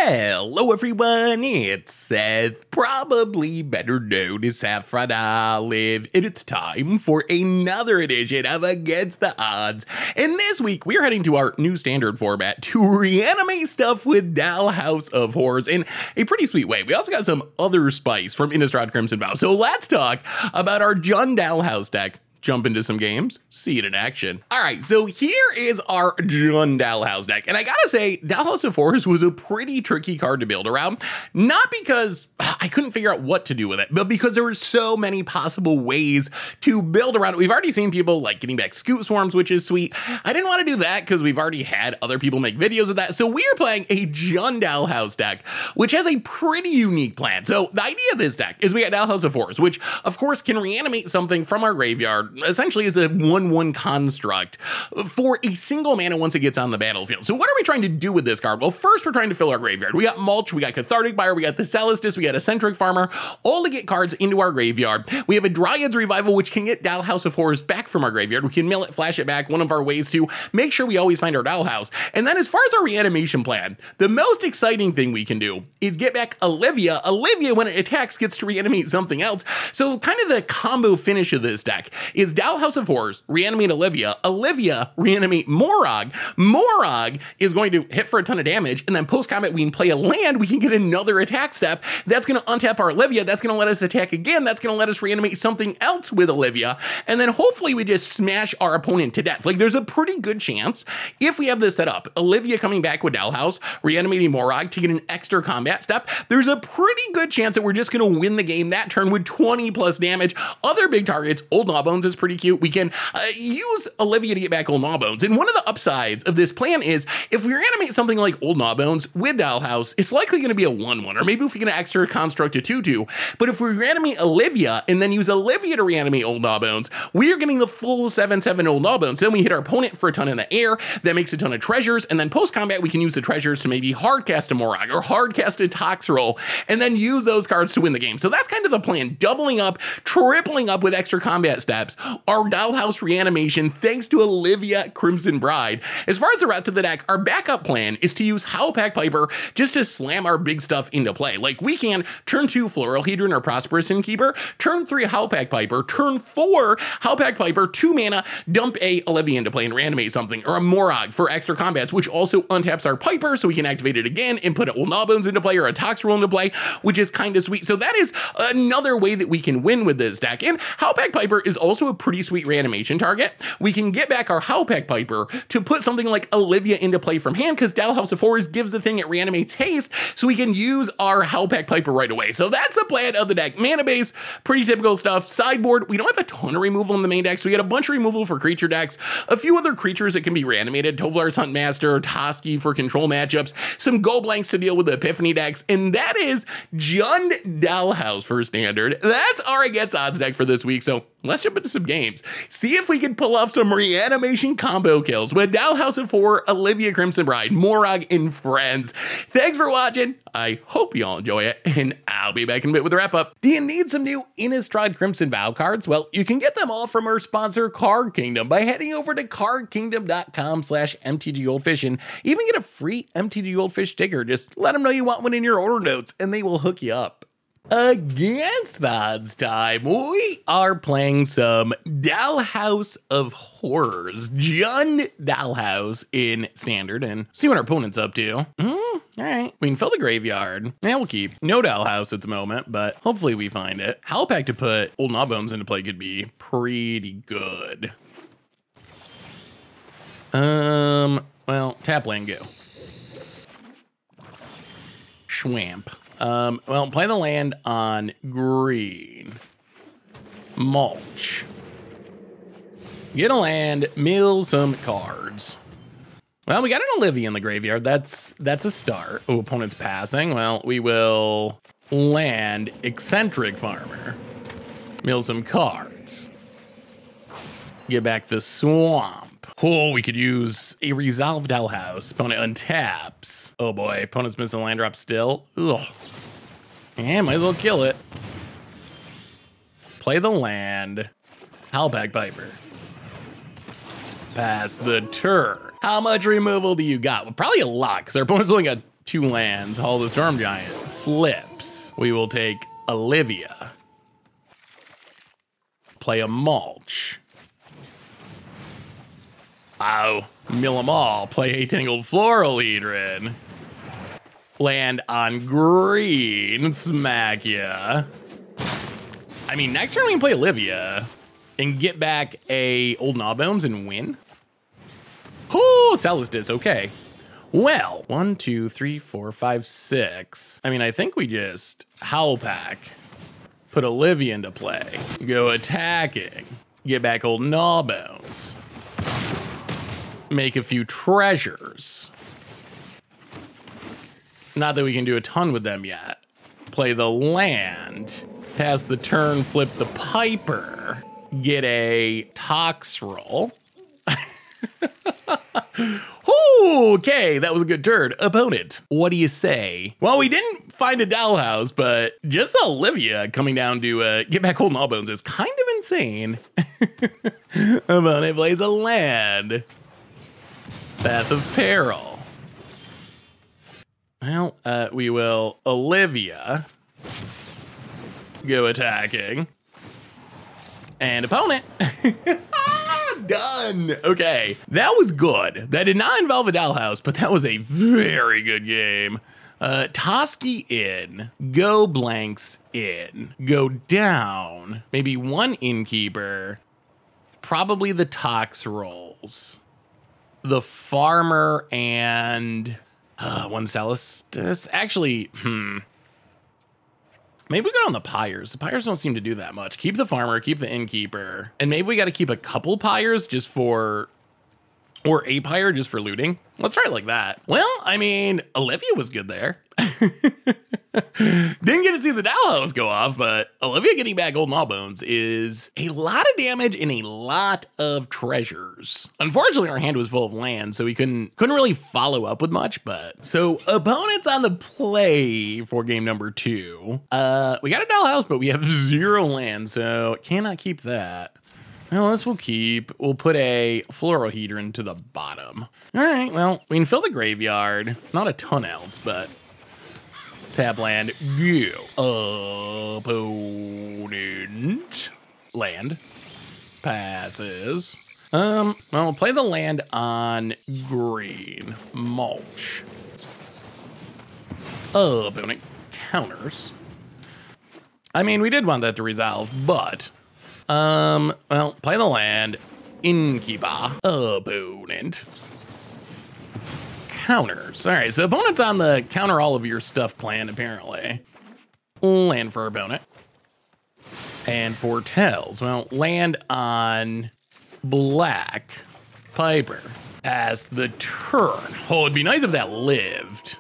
Hello everyone, it's Seth, probably better known as Saffron Olive, and it's time for another edition of Against the Odds. And this week, we're heading to our new standard format to reanimate stuff with Dollhouse of Horrors in a pretty sweet way. We also got some other spice from Innistrad Crimson Vow, so let's talk about our Jund Dollhouse deck. Jump into some games, see it in action. All right, so here is our Jund Dollhouse deck. And I gotta say, Dollhouse of Horrors was a pretty tricky card to build around. Not because I couldn't figure out what to do with it, but because there were so many possible ways to build around it. We've already seen people like getting back Scoot Swarms, which is sweet. I didn't want to do that because we've already had other people make videos of that. So we are playing a Jund Dollhouse deck, which has a pretty unique plan. So the idea of this deck is we got Dollhouse of Horrors, which of course can reanimate something from our graveyard essentially is a 1/1 construct for a single mana once it gets on the battlefield. So what are we trying to do with this card? Well, first we're trying to fill our graveyard. We got Mulch, we got Cathartic Buyer, we got the Celestis, we got Eccentric Farmer, all to get cards into our graveyard. We have a Dryad's Revival, which can get Dollhouse of Horrors back from our graveyard. We can mill it, flash it back, one of our ways to make sure we always find our Dollhouse. And then as far as our reanimation plan, the most exciting thing we can do is get back Olivia. Olivia, when it attacks, gets to reanimate something else. So kind of the combo finish of this deck is Dollhouse of Horrors, reanimate Olivia, Olivia, reanimate Moraug. Moraug is going to hit for a ton of damage, and then post-combat we can play a land, we can get another attack step. That's going to untap our Olivia, that's going to let us attack again, that's going to let us reanimate something else with Olivia, and then hopefully we just smash our opponent to death. Like, there's a pretty good chance, if we have this set up, Olivia coming back with Dollhouse, reanimating Moraug to get an extra combat step, there's a pretty good chance that we're just going to win the game that turn with 20 plus damage. Other big targets, Old Gnawbones is pretty cute. We can use Olivia to get back Old Gnawbones. And one of the upsides of this plan is if we reanimate something like Old Gnawbones with Dollhouse, it's likely going to be a 1/1, or maybe if we get an extra construct a 2/2. But if we reanimate Olivia and then use Olivia to reanimate Old Gnawbones, we are getting the full 7/7 Old Gnawbones. Then we hit our opponent for a ton in the air. That makes a ton of treasures. And then post-combat, we can use the treasures to maybe hardcast a Moraug or hardcast a Toxroll and then use those cards to win the game. So that's kind of the plan. Doubling up, tripling up with extra combat steps. Our Dollhouse reanimation thanks to Olivia Crimson Bride. As far as the rest of the deck, our backup plan is to use Howlpack Piper just to slam our big stuff into play. Like we can turn 2 Floral Hedron or Prosperous Innkeeper, turn 3 Howlpack Piper, turn 4 Howlpack Piper, 2 mana, dump a Olivia into play and reanimate something, or a Moraug for extra combats, which also untaps our Piper so we can activate it again and put Old Gnawbones into play or a Toxroll into play, which is kind of sweet. So that is another way that we can win with this deck. And Howlpack Piper is also a pretty sweet reanimation target. We can get back our Howlpack Piper to put something like Olivia into play from hand because Dollhouse of Horrors gives the thing it reanimates haste, so we can use our Howlpack Piper right away. So that's the plan of the deck. Mana base, pretty typical stuff. Sideboard, we don't have a ton of removal in the main deck, so we got a bunch of removal for creature decks, a few other creatures that can be reanimated, Tovolar's Huntmaster, Toski for control matchups, some Go Blanks to deal with the Epiphany decks, and that is Jund Dollhouse for standard. That's our Against Odds deck for this week, so let's jump into some games. See if we can pull off some reanimation combo kills with Dollhouse of Horror, Olivia Crimson Bride, Moraug, and friends. Thanks for watching. I hope you all enjoy it, and I'll be back in a bit with a wrap up. Do you need some new Innistrad Crimson Vow cards? Well, you can get them all from our sponsor, Card Kingdom, by heading over to cardkingdom.com/MTGGoldfish and even get a free MTG Goldfish sticker. Just let them know you want one in your order notes, and they will hook you up. Against the Odds time, we are playing some Dollhouse of Horrors, Jund Dollhouse in standard, and see what our opponent's up to. All right, we can fill the graveyard. Yeah, we'll keep. No Dollhouse at the moment, but hopefully we find it. Howlpack to put Old Gnawbones into play could be pretty good. Well, tap land, go. Schwamp. Well, play the land on green. Mulch. Get a land, mill some cards. Well, we got an Olivia in the graveyard. That's a start. Oh, opponent's passing. Well, we will land Eccentric Farmer. Mill some cards. Get back the Swamp. Oh, we could use a Resolve Dollhouse. Opponent untaps. Oh boy, opponent's missing a land drop still. Ugh. Yeah, might as well kill it. Play the land. Howlpack Piper. Pass the turn. How much removal do you got? Well, probably a lot, because our opponent's only got 2 lands. Hall of the Storm Giant flips. We will take Olivia. Play a mulch. Oh, mill them all. Play a Tangled Floral Hedron. Land on green. Smack ya. I mean, next turn we can play Olivia and get back a Old Gnawbones and win. Oh, Celestis, okay. Well, 1, 2, 3, 4, 5, 6. I mean, I think we just Howl Pack. Put Olivia into play. Go attacking. Get back Old Gnawbones. Make a few treasures. Not that we can do a ton with them yet. Play the land. Pass the turn, flip the Piper. Get a Toxrill. Okay, that was a good turn. Opponent, what do you say? Well, we didn't find a Dollhouse, but just Olivia coming down to get back Old Gnawbones is kind of insane. Opponent plays a land. Path of Peril. Well, we will Olivia. Go attacking. And opponent. Done. Okay, that was good. That did not involve a Dollhouse, but that was a very good game. Toski in. Go blanks in. Go down. Maybe 1 Innkeeper. Probably the Tox rolls. The Farmer and 1 Celestis. Actually, maybe we go on the Pyres. The Pyres don't seem to do that much. Keep the Farmer, keep the Innkeeper. And maybe we got to keep a couple Pyres just for, or a Pyre just for looting. Let's try it like that. Well, I mean, Olivia was good there. Didn't get to see the Dollhouse go off, but Olivia getting back Old Gnawbones is a lot of damage and a lot of treasures. Unfortunately, our hand was full of land, so we couldn't really follow up with much, but so opponents on the play for game number 2. We got a Dollhouse, but we have 0 land, so cannot keep that. Well, this we'll put a Floral Hedron to the bottom. All right, well, we can fill the graveyard. Not a ton else, but tap land, go. Opponent. Land. Passes. Well, we'll play the land on green. Mulch. Opponent counters. I mean, we did want that to resolve, but well, play the land. Innkeeper. Opponent. Counters. All right, so opponent's on the counter all of your stuff plan, apparently. Land for opponent. And foretells. Well, land on black. Piper. Pass the turn. Oh, it'd be nice if that lived.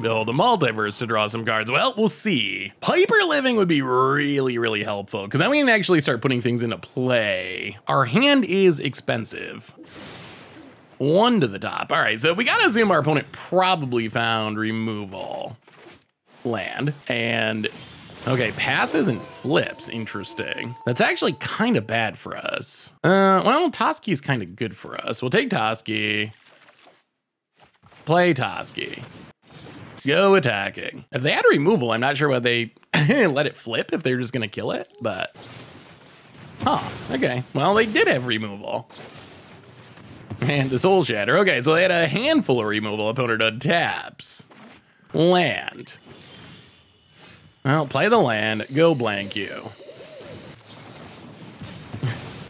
Build a multiverse to draw some cards. Well, we'll see. Piper living would be really, really helpful, because then we can actually start putting things into play. Our hand is expensive. 1 to the top. All right, so we gotta assume our opponent probably found removal. Land. And, okay, passes and flips. Interesting. That's actually kind of bad for us. Well, Toski's kind of good for us. We'll take Toski. Play Toski. Go attacking. If they had removal, I'm not sure why they let it flip if they're just gonna kill it, but... Huh, okay. Well, they did have removal. And the Soul Shatter. Okay, so they had a handful of removal. Opponent untaps. Land. Well, play the land. Go blank you.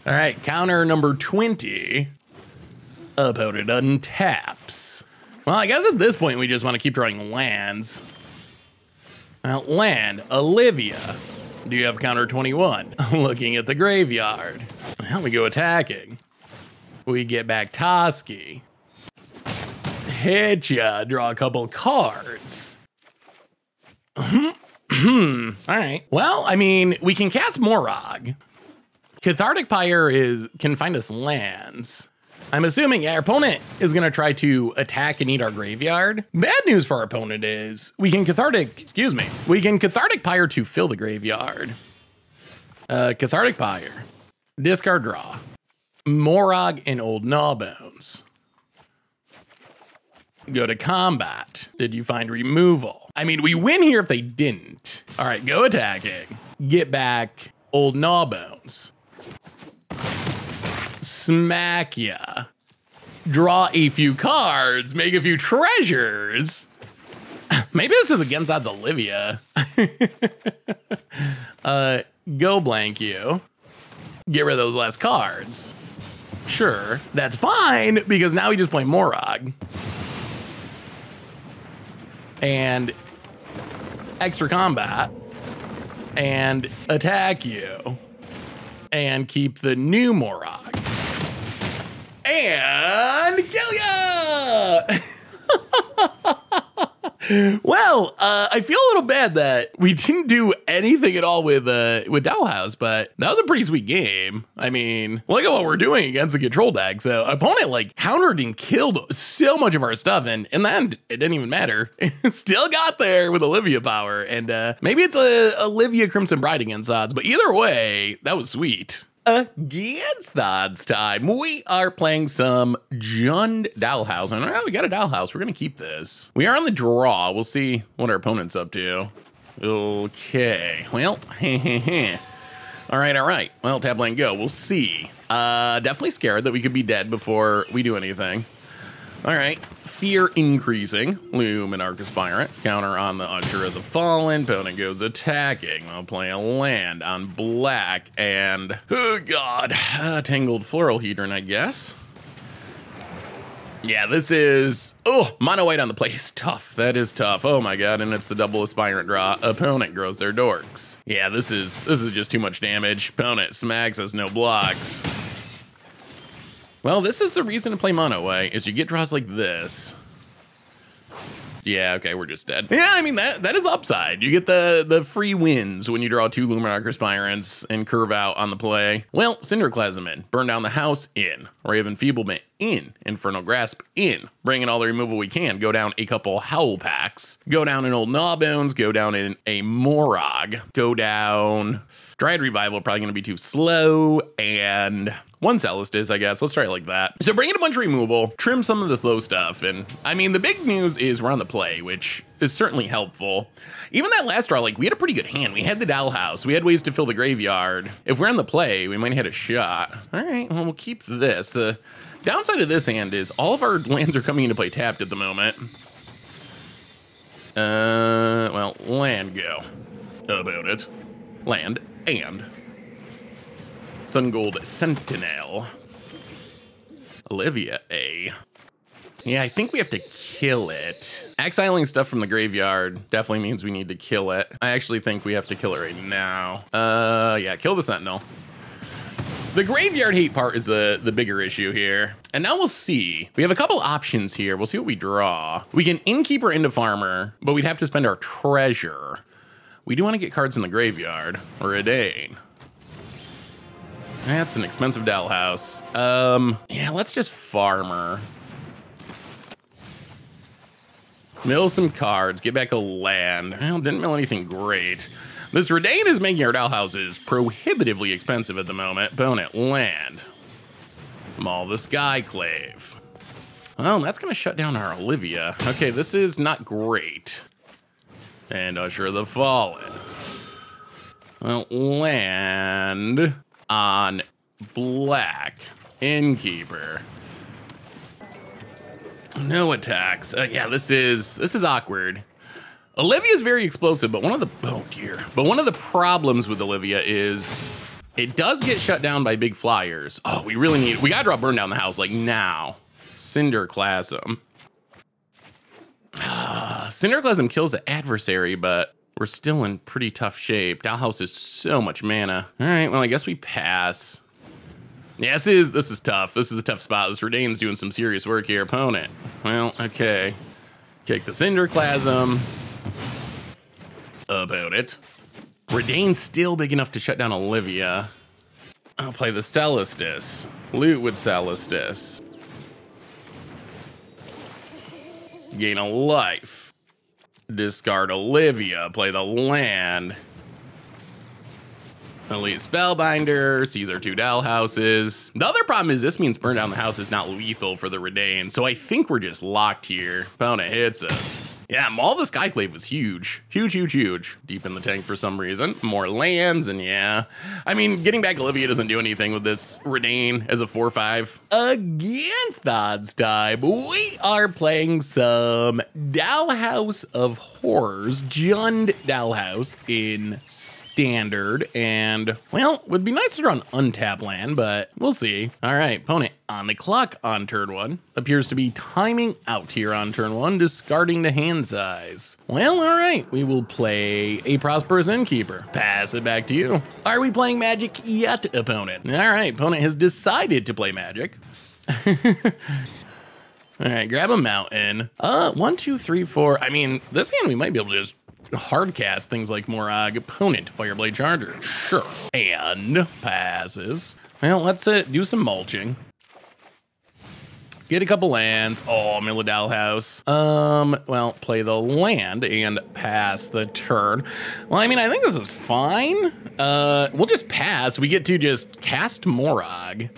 All right, counter number 20. Opponent untaps. Well, I guess at this point we just want to keep drawing lands. Well, land. Olivia. Do you have counter 21? Looking at the graveyard. Well, we go attacking. We get back Toski. Hit ya. Draw a couple cards. All right. Well, I mean, we can cast Moraug. Cathartic Pyre can find us lands. I'm assuming our opponent is going to try to attack and eat our graveyard. Bad news for our opponent is we can Cathartic Pyre to fill the graveyard. Cathartic Pyre. Discard draw. Moraug and Old Gnawbones. Go to combat. Did you find removal? I mean, we win here if they didn't. All right, go attacking. Get back old Gnawbones. Smack ya. Draw a few cards, make a few treasures. Maybe this is against odds Olivia. Go blank you. Get rid of those last cards. Sure, that's fine, because now we just play Moraug. And extra combat. And attack you. And keep the new Moraug. And kill ya! Well, I feel a little bad that we didn't do anything at all with Dollhouse, but that was a pretty sweet game. I mean, look at what we're doing against the control deck. So opponent like countered and killed so much of our stuff, and in the end, it didn't even matter. Still got there with Olivia power, and maybe it's a Olivia Crimson Bride against odds, but either way, that was sweet. Against the odds time, we are playing some Jund Dollhouse. And we got a Dollhouse. We're going to keep this. We are on the draw. We'll see what our opponent's up to. Okay. Well, all right. Well, tap lane go. We'll see. Definitely scared that we could be dead before we do anything. All right. Fear increasing. Loom and Arc Aspirant. Counter on the Usher of the Fallen. Opponent goes attacking. I'll play a land on black and, oh god, Tangled Floral Hedron, I guess. Yeah, this is, mono white on the play is tough. That is tough. Oh my god, and it's a double Aspirant draw. Opponent grows their dorks. Yeah, this is just too much damage. Opponent smacks us, no blocks. Well, this is the reason to play mono white, is you get draws like this. Yeah, okay, we're just dead. Yeah, I mean, that is upside. You get the free wins when you draw 2 Luminarch Aspirants and curve out on the play. Well, Cinderclasm in, Burn Down the House in, Rave Enfeeblement in, Infernal Grasp in, bring in all the removal we can, go down a couple Howl Packs, go down an old Gnawbones, go down in a Moraug, go down Dryad Revival, probably gonna be too slow, and 1 Celestis, I guess. Let's try it like that. So bring in a bunch of removal, trim some of the slow stuff, and I mean, the big news is we're on the play, which is certainly helpful. Even that last draw, like, we had a pretty good hand. We had the Dollhouse. We had ways to fill the graveyard. If we're on the play, we might have had a shot. All right, well, we'll keep this. The downside of this hand is all of our lands are coming into play tapped at the moment. Well, land go. About it. Land and Sun Gold Sentinel. Olivia A. Yeah, I think we have to kill it. Exiling stuff from the graveyard definitely means we need to kill it. I actually think we have to kill it right now. Yeah, kill the Sentinel. The graveyard hate part is the bigger issue here. And now we'll see. We have a couple options here. We'll see what we draw. We can Innkeeper into Farmer, but we'd have to spend our treasure. We do want to get cards in the graveyard. Redain. That's an expensive Dollhouse. Yeah, let's just Farmer. Mill some cards, get back a land. Well, didn't mill anything great. This Redain is making our Dollhouses prohibitively expensive at the moment. Opponent, land. Maul the Skyclave. Well, that's gonna shut down our Olivia. Okay, this is not great. And Usher of the Fallen. Well, land on black. Innkeeper. No attacks. Yeah, this is awkward. Olivia's very explosive, but one of the problems with Olivia is it does get shut down by big flyers. Oh, we gotta draw Burn Down the House like now. Cinderclasm. Cinderclasm kills the adversary, but we're still in pretty tough shape. Dollhouse is so much mana. All right, well, I guess we pass. Yeah, this is tough. This is a tough spot. This Redain's doing some serious work here. Opponent. Well, okay. Kick the Cinderclasm. About it. Redain's still big enough to shut down Olivia. I'll play the Celestis. Loot with Celestis. Gain a life. Discard Olivia. Play the land. Elite Spellbinder, Caesar 2 Dollhouses. The other problem is this means burn down the house is not lethal for the Redain, so I think we're just locked here. Opponent hits us. Yeah, Maul the Skyclave was huge. Huge. Deep in the tank for some reason. More lands, and yeah. I mean, getting back Olivia doesn't do anything with this Redain as a 4-5. Against the odds type, we are playing some Dollhouse of Horrors, Jund Dollhouse in Standard, and, well, would be nice to draw an untapped land, but we'll see. All right, opponent on the clock on turn 1. Appears to be timing out here on turn 1, discarding the hand size. Well, all right, we will play a Prosperous Innkeeper. Pass it back to you. Are we playing Magic yet, opponent? All right, opponent has decided to play Magic. All right, grab a mountain. 1, 2, 3, 4. I mean, this hand we might be able to just hard cast things like Moraug. Opponent, Fireblade Charger. Sure. And passes. Well, let's do some mulching. Get a couple lands. Oh, Middle Dollhouse. Well, play the land and pass the turn. Well, I mean, I think this is fine. We'll just pass. We get to just cast Moraug.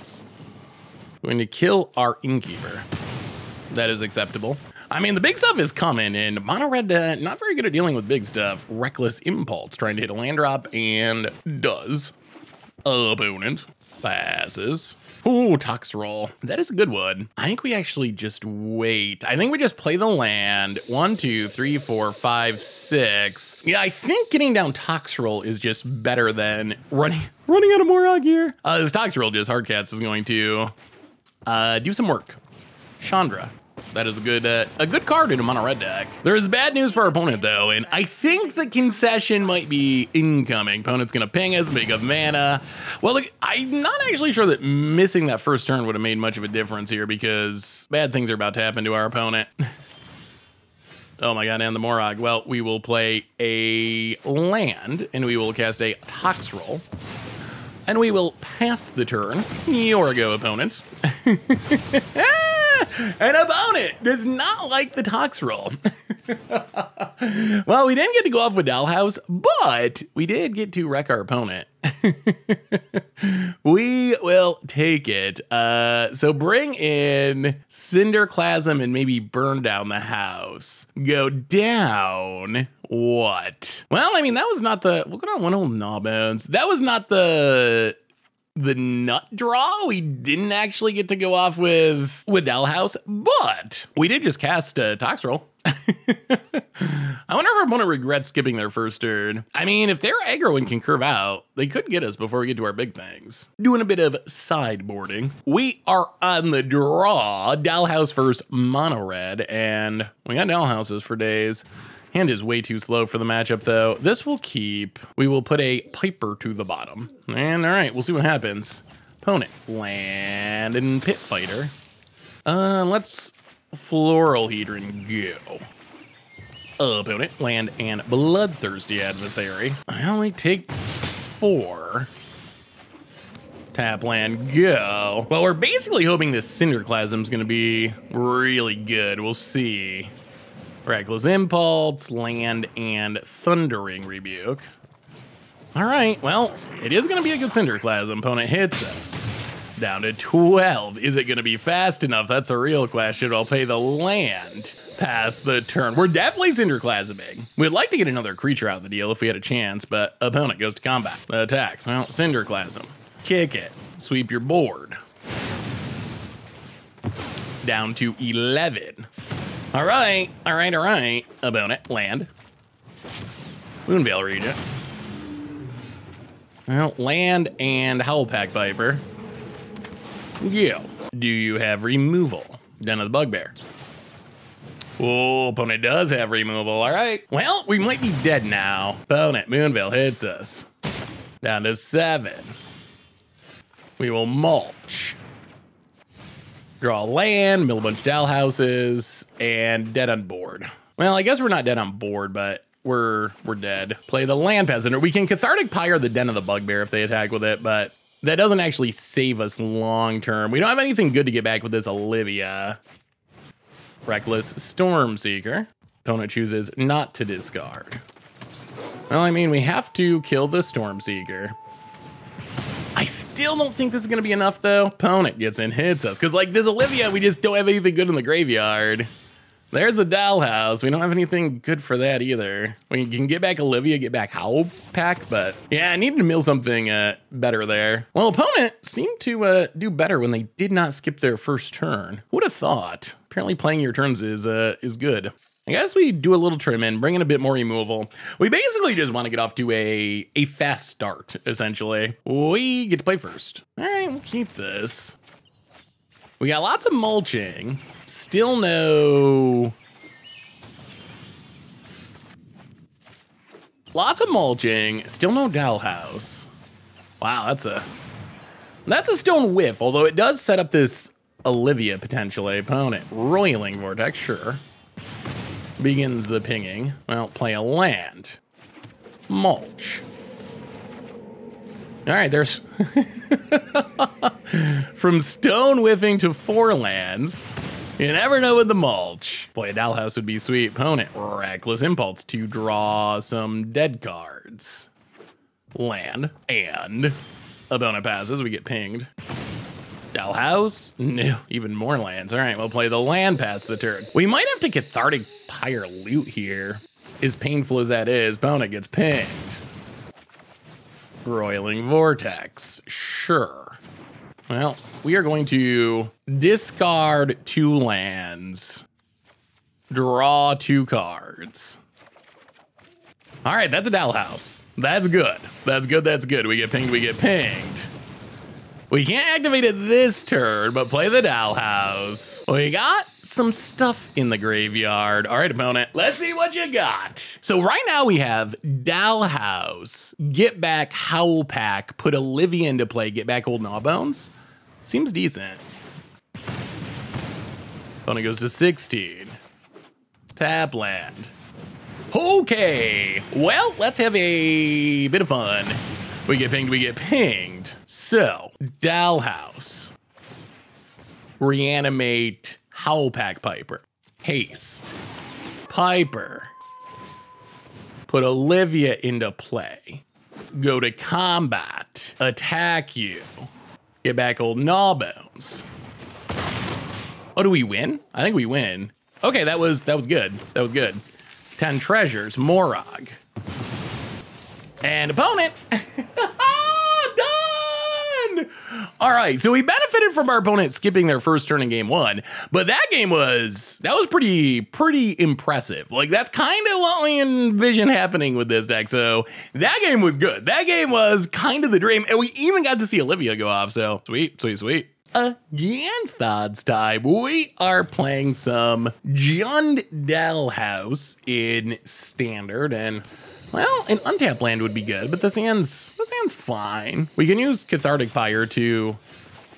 Going to kill our Innkeeper. That is acceptable. I mean, the big stuff is coming, and Mono Red, not very good at dealing with big stuff. Reckless Impulse, trying to hit a land drop, and does. Opponent passes. Ooh, Tox Roll. That is a good one. I think we actually just wait. I think we just play the land. 1, 2, 3, 4, 5, 6. Yeah, I think getting down Tox Roll is just better than running out of Moraug here. This Tox Roll just hardcast is going to do some work. Chandra. That is a good card in a mono red deck. There is bad news for our opponent though, and I think the concession might be incoming. Opponent's gonna ping us, make up mana. Well, look, I'm not actually sure that missing that first turn would have made much of a difference here because bad things are about to happen to our opponent. Oh my god, and the Moraug. Well, we will play a land, and we will cast a Tox Roll. And we will pass the turn. Your go, opponent. An opponent does not like the Tox Roll. Well, we didn't get to go off with Dollhouse, but we did get to wreck our opponent. We will take it. So bring in Cinderclasm and maybe burn down the house. Go down. What? Well, I mean, that was not the, look at one old Gnawbones. That was not the nut draw. We didn't actually get to go off with Dollhouse, but we did just cast Tox Roll. I wonder if our opponent regrets skipping their first turn. I mean, if they're aggro and can curve out, they could get us before we get to our big things. Doing a bit of sideboarding. We are on the draw. Dollhouse versus Mono Red, and we got Dollhouses for days. Hand is way too slow for the matchup, though. This will keep. We will put a Piper to the bottom. And all right, we'll see what happens. Opponent, land and Pit Fighter. Let's Floral Hedron go. Opponent, land and Bloodthirsty Adversary. I only take 4. Tap land, go. Well, we're basically hoping this Cinderclasm is going to be really good. We'll see. Reckless Impulse, land, and Thundering Rebuke. All right, well, it is going to be a good Cinderclasm. Opponent hits us. Down to 12. Is it going to be fast enough? That's a real question. I'll pay the land. Pass the turn. We're definitely Cinderclasming. We'd like to get another creature out of the deal if we had a chance, but opponent goes to combat. Attacks. Well, Cinderclasm. Kick it. Sweep your board. Down to 11. All right. Opponent, land. Moonveil Regent. Well, land and Howlpack Viper. Go. Do you have removal? Den of the Bugbear. Oh, opponent does have removal. All right. Well, we might be dead now. Opponent, Moonveil hits us. Down to 7. We will mulch. Draw land, mill a bunch of Dollhouses, and dead on board. Well, I guess we're not dead on board, but we're dead. Play the Land Peasant. We can Cathartic Pyre the Den of the Bugbear if they attack with it, but that doesn't actually save us long term. We don't have anything good to get back with this Olivia. Reckless Stormseeker. Opponent chooses not to discard. Well, I mean, we have to kill the Stormseeker. I still don't think this is going to be enough, though. Opponent gets in, hits us. Because, like, this Olivia, we just don't have anything good in the graveyard. There's a Dollhouse. We don't have anything good for that either. We can get back Olivia, get back Howl Pack, but yeah, I needed to mill something better there. Well, opponent seemed to do better when they did not skip their first turn. Who would have thought? Apparently playing your turns is good. I guess we do a little trim in, bring in a bit more removal. We basically just want to get off to a fast start, essentially. We get to play first. All right, we'll keep this. We got lots of mulching. Still no... Lots of mulching. Still no Dollhouse. Wow, that's a stone whiff, although it does set up this Olivia potentially. Opponent. Roiling Vortex, sure. Begins the pinging. Well, play a land. Mulch. All right, there's... From stone whiffing to 4 lands. You never know with the mulch. Boy, a Dollhouse would be sweet. Opponent. Reckless Impulse to draw some dead cards. Land. And opponent passes. We get pinged. Dollhouse? No, even more lands. All right, we'll play the land past the turn. We might have to Cathartic Pyre loot here. As painful as that is, opponent gets pinged. Roiling Vortex, sure. Well, we are going to discard 2 lands. Draw 2 cards. All right, that's a Dollhouse. That's good. That's good, that's good. We get pinged, we get pinged. We can't activate it this turn, but play the Dollhouse. We got some stuff in the graveyard. All right, opponent, let's see what you got. So right now we have Dollhouse, get back Howl Pack, put Olivia into play, get back Old Gnawbones. Seems decent. Opponent goes to 16. Tap land. Okay, well, let's have a bit of fun. We get pinged, we get pinged. So, Dollhouse. Reanimate Howl Pack Piper. Haste. Piper. Put Olivia into play. Go to combat. Attack you. Get back Old Gnawbones. Oh, do we win? I think we win. Okay, that was good. That was good. 10 treasures, Moraug. And opponent. Done! All right, so we benefited from our opponent skipping their first turn in game 1, but that was pretty impressive. Like, that's kind of what we envision happening with this deck. So that game was good. That game was kind of the dream, and we even got to see Olivia go off. So sweet, sweet, sweet. Against odds time, we are playing some Jund Dollhouse in standard, and well, an untap land would be good, but this hand's fine. We can use Cathartic Pyre to,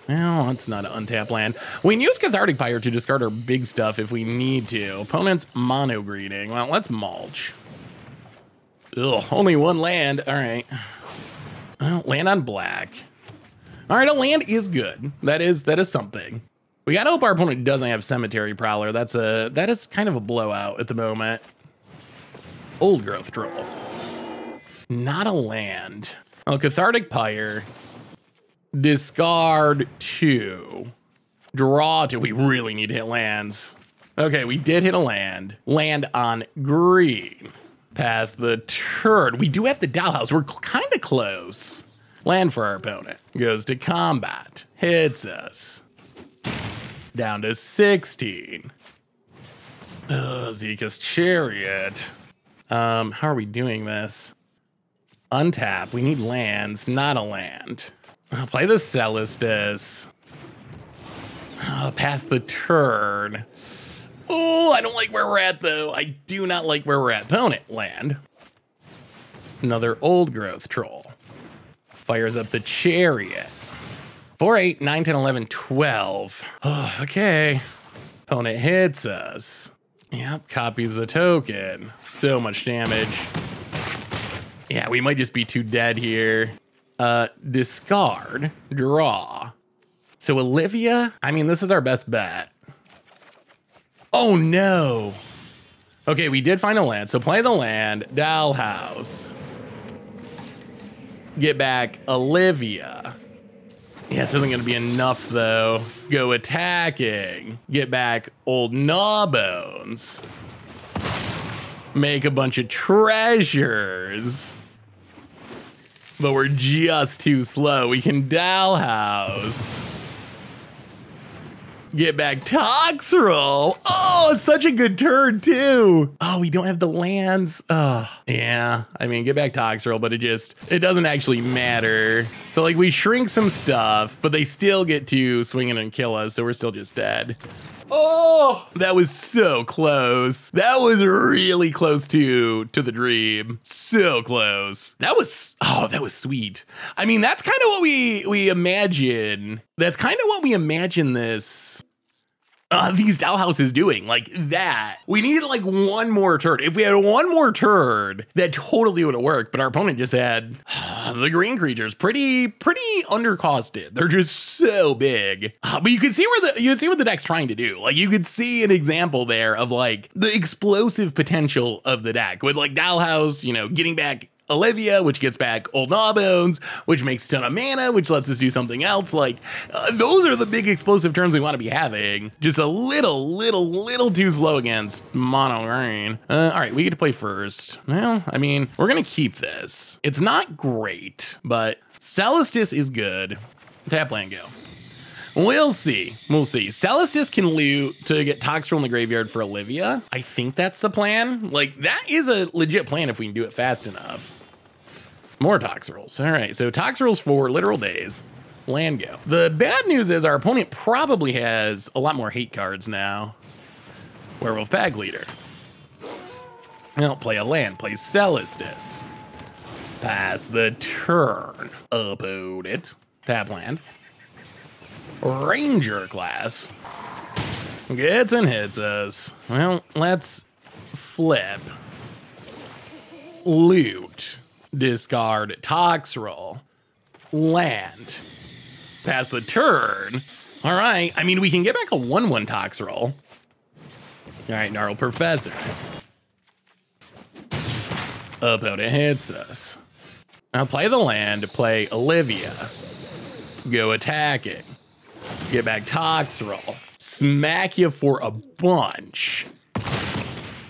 well, it's not an untap land. We can use Cathartic Pyre to discard our big stuff if we need to. Opponent's mono greeting. Well, let's mulch. Ugh, only 1 land. All right. Well, land on black. All right, a land is good. That is something. We gotta hope our opponent doesn't have Cemetery Prowler. That is kind of a blowout at the moment. Old Growth Troll. Not a land. Oh, Cathartic Pyre. Discard 2. Draw 2. We really need to hit lands. Okay, we did hit a land. Land on green. Pass the turn. We do have the Dollhouse. We're kind of close. Land for our opponent. Goes to combat. Hits us. Down to 16. Zika's Chariot. How are we doing this? Untap. We need lands, not a land. I'll play the Celestis. Pass the turn. Oh, I don't like where we're at, though. I do not like where we're at. Opponent, land. Another Old Growth Troll. Fires up the Chariot. 4, 8, 9, 10, 11, 12. Oh, okay. Opponent hits us. Yep, copies the token. So much damage. Yeah, we might just be too dead here. Discard. Draw. So Olivia, I mean, this is our best bet. Oh, no. Okay, we did find a land. So play the land. Dollhouse. Get back Olivia. Yeah, this isn't gonna be enough though. Go attacking. Get back old Gnawbones. Make a bunch of treasures. But we're just too slow. We can Dollhouse. Get back Toxrill. Oh, such a good turn too. Oh, we don't have the lands. Oh, yeah. I mean, get back Toxrill, but it doesn't actually matter. So like we shrink some stuff, but they still get to swing in and kill us. So we're still just dead. Oh, that was so close. That was really close to the dream. So close. That was sweet. I mean, that's kind of what we imagine. That's kind of what we imagine these Dollhouses doing, like that. We needed like one more turn. If we had one more turn, that totally would have worked, but our opponent just had the green creatures pretty undercosted. They're just so big. But you can see what the deck's trying to do. Like you could see an example there of like the explosive potential of the deck with like Dollhouse, you know, getting back Olivia, which gets back old Gnawbones, which makes a ton of mana, which lets us do something else. Like those are the big explosive turns we want to be having. Just a little too slow against mono green. All right, we get to play first. Well, I mean, we're gonna keep this. It's not great, but Celestis is good. Tap land go. We'll see. Celestis can loot to get Toxrill in the graveyard for Olivia. I think that's the plan. Like that is a legit plan if we can do it fast enough. More Toxrills. All right, so Toxrills for literal days. Land go. The bad news is our opponent probably has a lot more hate cards now. Werewolf Bag Leader. Well, play a land, play Celestis. Pass the turn. Opponent. Tap land. Ranger class. Gets and hits us. Well, let's flip. Loot. Discard Toxrill. Land. Pass the turn. All right. I mean, we can get back a 1/1 Toxrill. All right, Gnarled Professor. Opponent hits us. I'll play the land, play Olivia. Go attacking. Get back Toxrill. Smack you for a bunch.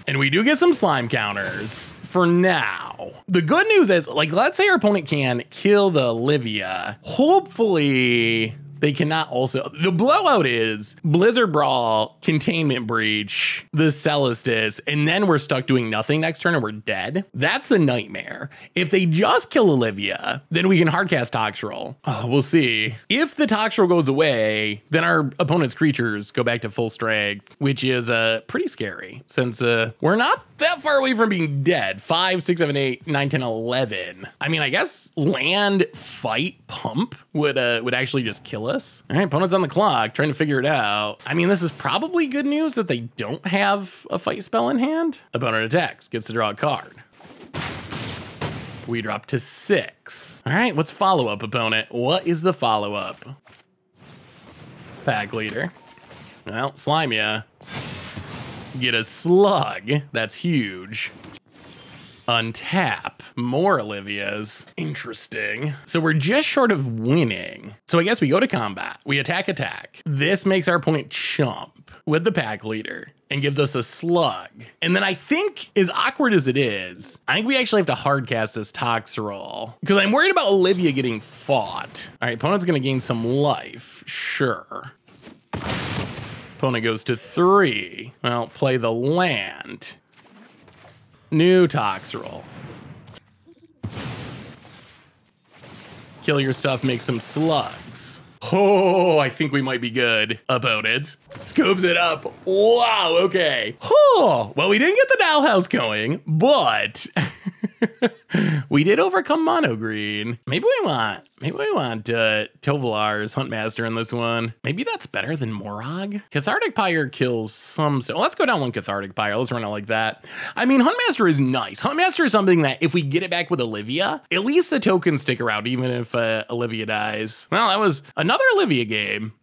And we do get some slime counters for now. The good news is, like, let's say our opponent can kill the Olivia. Hopefully they cannot also. The blowout is Blizzard Brawl, Containment Breach, the Celestis, and then we're stuck doing nothing next turn and we're dead. That's a nightmare. If they just kill Olivia, then we can hardcast Toxrill. Oh, we'll see. If the Toxrill goes away, then our opponent's creatures go back to full strength, which is pretty scary since we're not that far away from being dead. 5, 6, 7, 8, 9, 10, 11. I mean, I guess land, fight, pump would actually just kill us. All right, opponent's on the clock, trying to figure it out. I mean, this is probably good news that they don't have a fight spell in hand. Opponent attacks, gets to draw a card. We drop to 6. All right, what's follow-up, opponent? What is the follow-up? Pack Leader. Well, slime ya. Get a slug. That's huge. Untap. More Olivias. Interesting. So we're just short of winning. So I guess we go to combat. We attack. This makes our opponent chump with the Pack Leader and gives us a slug. And then I think, as awkward as it is, I think we actually have to hardcast this Toxrill because I'm worried about Olivia getting fought. All right, opponent's gonna gain some life. Sure. Opponent goes to 3. Well, play the land. New Toxrill. Kill your stuff, make some slugs. Oh, I think we might be good. Opponent scopes it up. Wow, okay. Oh, well, we didn't get the Dollhouse going, but we did overcome mono green. Maybe we want Tovolar's Huntmaster in this one. Maybe that's better than Moraug. Cathartic Pyre kills some. So let's go down one Cathartic Pyre. Let's run it like that. I mean, Huntmaster is nice. Huntmaster is something that if we get it back with Olivia, at least the tokens stick around even if Olivia dies. Well, that was another Olivia game.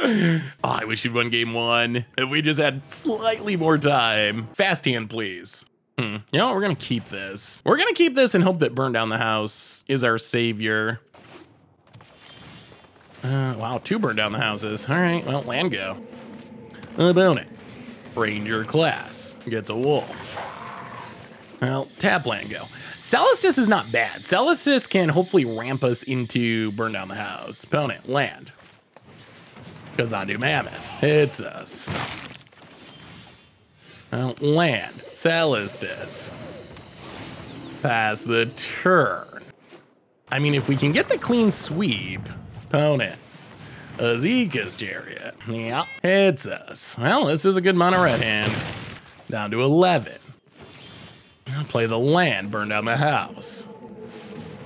Oh, I wish you'd won game 1. If we just had slightly more time. Fast hand, please. You know what? We're going to keep this. We're going to keep this and hope that Burn Down the House is our savior. Wow, 2 burn down the houses. All right, well, land go. Opponent, Ranger class, gets a wolf. Well, tap land go. Celestus is not bad. Celestus can hopefully ramp us into burn down the house. Opponent, land. Kazandu Mammoth hits us. Well, land. Celestus. Pass the turn. I mean, if we can get the clean sweep, opponent, Azeka's Chariot. Yeah, hits us. Well, this is a good mono red hand. Down to 11. I'll play the land, burn down the house.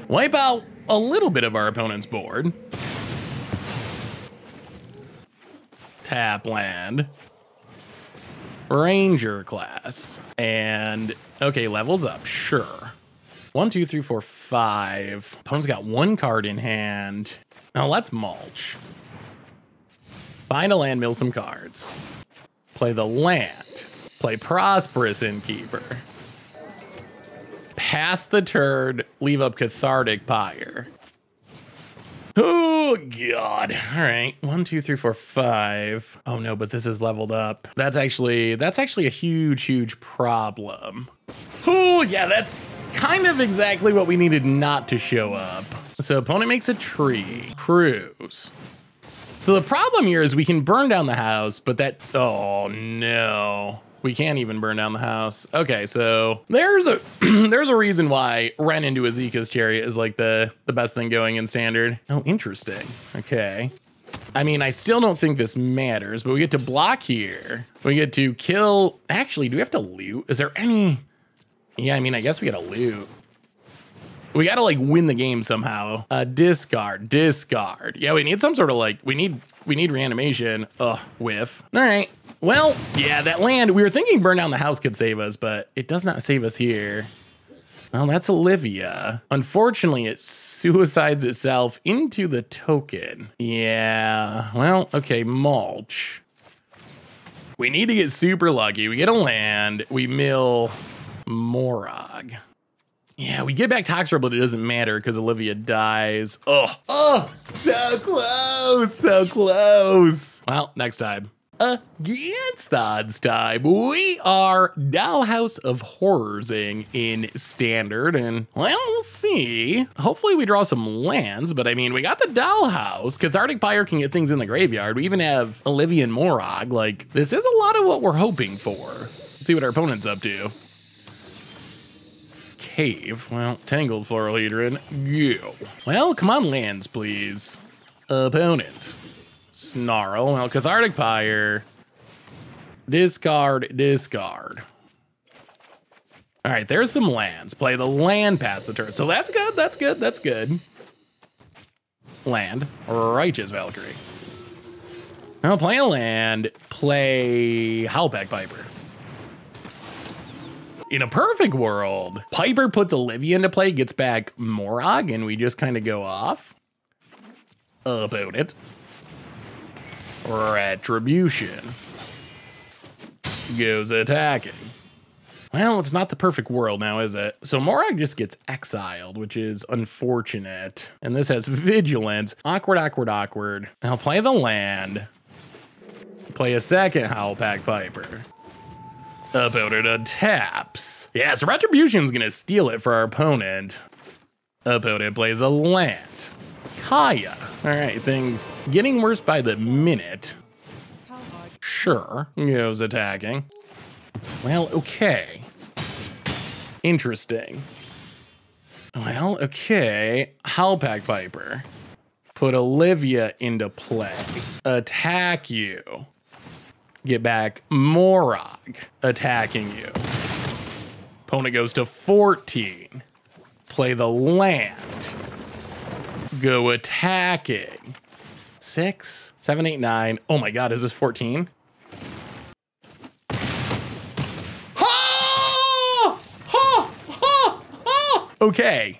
Wipe out a little bit of our opponent's board. Tap land. Ranger class. And, okay, levels up, sure. 1, 2, 3, 4, 5. Opponent's got 1 card in hand. Now let's mulch. Find a land, mill some cards. Play the land. Play Prosperous Innkeeper. Pass the turn, leave up Cathartic Pyre. Oh, God. All right. 1, 2, 3, 4, 5. Oh, no, but this is leveled up. That's actually a huge, huge problem. Oh, yeah, that's kind of exactly what we needed not to show up. So opponent makes a tree. Cruise. So the problem here is we can burn down the house, but that, oh, no. We can't even burn down the house. Okay, so there's a there's a reason why Ren into Azeka's Chariot is like the best thing going in standard. Oh, interesting. Okay. I mean, I still don't think this matters, but we get to block here. We get to kill. Actually, do we have to loot? Is there any? Yeah, I mean, I guess we gotta loot. We gotta like win the game somehow. Discard. Yeah, we need some sort of like, we need reanimation. Ugh, whiff. All right. Well, yeah, that land, we were thinking burn down the house could save us, but it does not save us here. Well, that's Olivia. Unfortunately, it suicides itself into the token. Yeah, well, okay, mulch. We need to get super lucky. We get a land, we mill Moraug. Yeah, we get back Toxra, but it doesn't matter because Olivia dies. Oh, so close, so close. Well, next time. Against odds time, we are Dollhouse of Horrorsing in standard, and well, we'll see. Hopefully we draw some lands, but I mean, we got the Dollhouse. Cathartic Pyre can get things in the graveyard. We even have Olivia and Moraug. Like, this is a lot of what we're hoping for. See what our opponent's up to. Cave, well, Tangled Floral Hedron, go. Well, come on, lands, please. Opponent. Snarl, well, Cathartic Pyre. Discard. All right, there's some lands. Play the land past the turn. So that's good. Land, Righteous Valkyrie. Now play a land, play Howlpack Piper. In a perfect world, Piper puts Olivia into play, gets back Moraug, and we just kind of go off. Opponent. Retribution. Goes attacking. Well, it's not the perfect world now, is it? So Moraug just gets exiled, which is unfortunate. And this has Vigilance. Awkward. I'll play the land. Play a second Howlpack Piper. Opponent taps. Yeah, so Retribution's gonna steal it for our opponent. Opponent plays a land. Kaya. All right, things getting worse by the minute. Sure, goes attacking. Well, okay. Interesting. Well, okay. Howlpack Piper. Put Olivia into play. Attack you. Get back Moraug. Attacking you. Opponent goes to 14. Play the land. Go attacking. 6, 7, 8, 9. Oh my God, is this 14? Okay.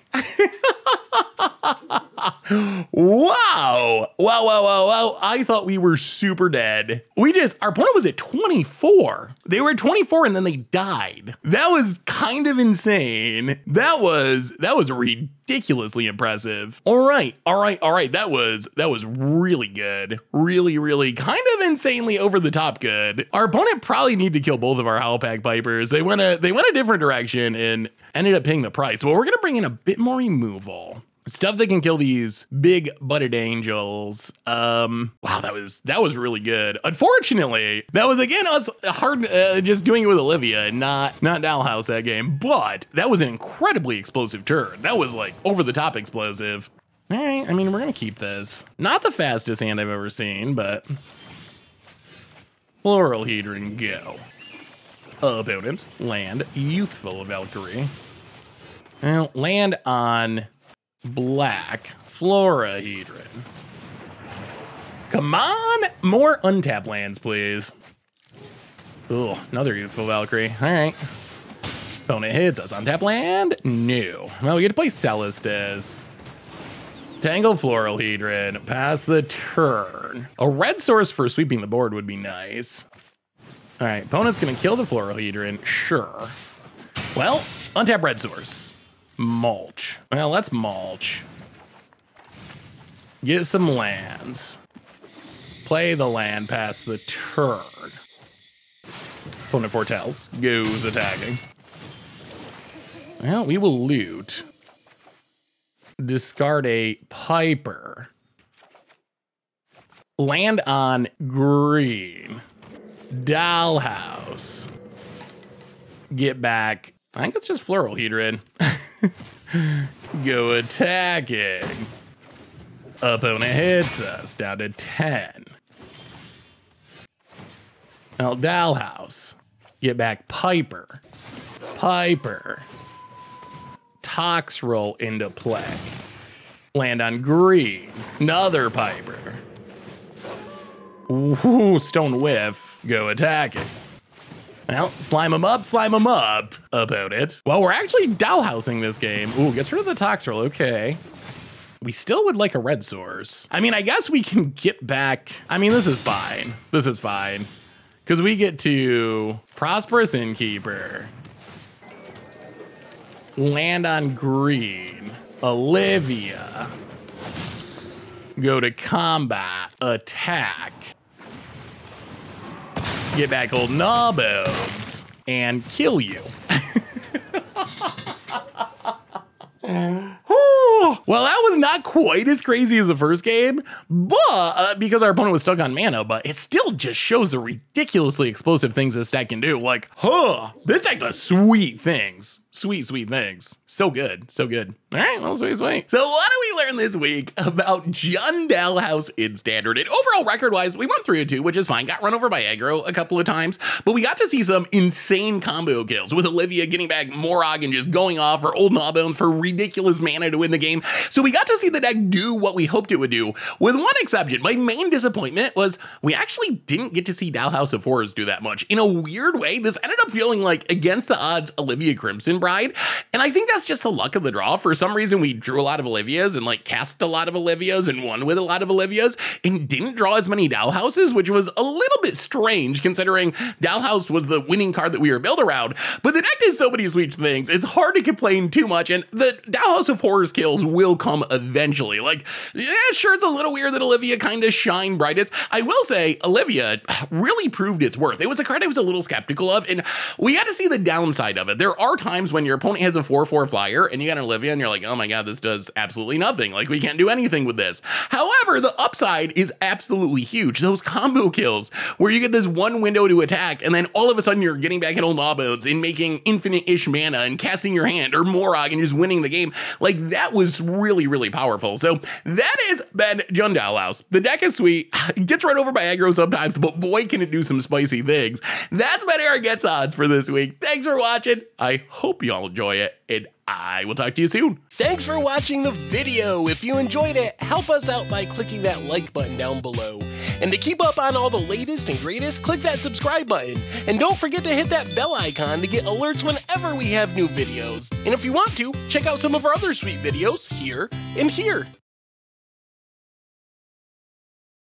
Wow. Wow. I thought we were super dead. Our opponent was at 24. They were at 24 and then they died. That was kind of insane. That was ridiculously impressive. All right. That was really good. Really kind of insanely over the top good. Our opponent probably need to kill both of our Howlpack Pipers. They went a different direction and ended up paying the price. Well, we're gonna bring in a bit more removal. Stuff that can kill these big butted angels. Wow, that was really good. Unfortunately, that was again us hard just doing it with Olivia and not Dollhouse that game. But that was an incredibly explosive turn. That was like over the top explosive. All right, I mean, we're gonna keep this. Not the fastest hand I've ever seen, but Floral Hedron, go. Opponent, land, Youthful Valkyrie. Well, land on black Florahedron. Come on, more untapped lands, please. Oh, another Youthful Valkyrie. All right. Opponent hits us. Untap land? No. Well, we get to play Celestis. Tangle Florahedron. Pass the turn. A red source for sweeping the board would be nice. All right, opponent's gonna kill the Florahedron. Sure. Well, untap red source. Mulch. Well, let's mulch. Get some lands. Play the land past the turn. Opponent foretells. Goes attacking. Well, we will loot. Discard a Piper. Land on green. Dollhouse. Get back. I think it's just Florahedron. Go attacking. Opponent hits us down to 10. Now Dollhouse. Get back Piper. Tox roll into play. Land on green. Another Piper. Ooh, Stone Whiff. Go attacking. Well, slime them up, opponent. Well, we're actually Dollhousing this game. Ooh, gets rid of the Tox roll, okay. We still would like a red source. I mean, I guess we can get back. I mean, this is fine. Because we get to Prosperous Innkeeper. Land on green. Olivia. Go to combat. Attack. Get back old Gnawbones. And kill you. Well, that was not quite as crazy as the first game, but because our opponent was stuck on mana, but it still just shows the ridiculously explosive things this deck can do. Like, this deck does sweet things. Sweet things. So good. All right, well, sweet. So what do we learn this week about Jund Dollhouse in Standard? And overall, record-wise, we went 3-2, which is fine. Got run over by aggro a couple of times, but we got to see some insane combo kills with Olivia getting back Moraug and just going off for old Gnawbones for ridiculous mana to win the game. So we got to see the deck do what we hoped it would do, with one exception. My main disappointment was we actually didn't get to see Dollhouse of Horrors do that much. In a weird way, this ended up feeling like against the odds Olivia Crimson Bride, and I think that's just the luck of the draw. For some reason, we drew a lot of Olivias and like cast a lot of Olivias and won with a lot of Olivias and didn't draw as many Dollhouses, which was a little bit strange considering Dollhouse was the winning card that we were built around. But the deck did so many sweet things, it's hard to complain too much, and the Dollhouse of Horrors kills will come eventually. Like, yeah, sure, it's a little weird that Olivia kind of shine brightest. I will say Olivia really proved its worth. It was a card I was a little skeptical of, and we got to see the downside of it. There are times when your opponent has a 4/4 flyer and you got an Olivia and you're like, oh my god, this does absolutely nothing. Like, we can't do anything with this. However, the upside is absolutely huge. Those combo kills where you get this one window to attack and then all of a sudden you're getting back at old Gnawbones and making infinite-ish mana and casting your hand or Moraug and just winning the game. Like, that was really powerful. So that has been Jund Dollhouse. The deck is sweet. It gets run over by aggro sometimes, but boy, can it do some spicy things. That's been Eric Gets Odds for this week. Thanks for watching. I hope you all enjoy it, and I will talk to you soon. Thanks for watching the video. If you enjoyed it, help us out by clicking that like button down below. And to keep up on all the latest and greatest, click that subscribe button. And don't forget to hit that bell icon to get alerts whenever we have new videos. And if you want to, check out some of our other sweet videos here and here.